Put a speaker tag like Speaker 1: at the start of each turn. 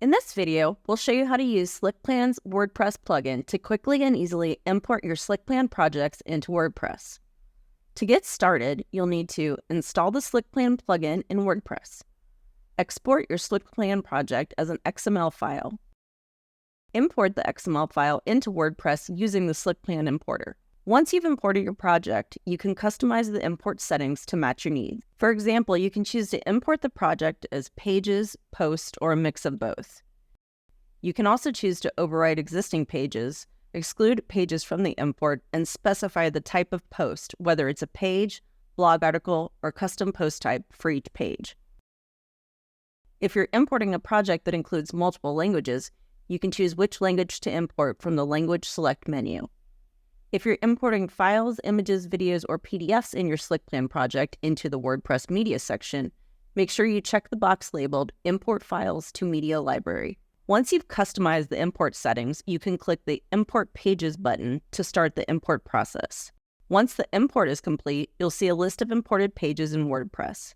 Speaker 1: In this video, we'll show you how to use Slickplan's WordPress plugin to quickly and easily import your Slickplan projects into WordPress. To get started, you'll need to install the Slickplan plugin in WordPress, export your Slickplan project as an XML file, import the XML file into WordPress using the Slickplan importer. Once you've imported your project, you can customize the import settings to match your needs. For example, you can choose to import the project as pages, post, or a mix of both. You can also choose to override existing pages, exclude pages from the import, and specify the type of post, whether it's a page, blog article, or custom post type for each page. If you're importing a project that includes multiple languages, you can choose which language to import from the Language Select menu. If you're importing files, images, videos, or PDFs in your Slickplan project into the WordPress Media section, make sure you check the box labeled Import Files to Media Library. Once you've customized the import settings, you can click the Import Pages button to start the import process. Once the import is complete, you'll see a list of imported pages in WordPress.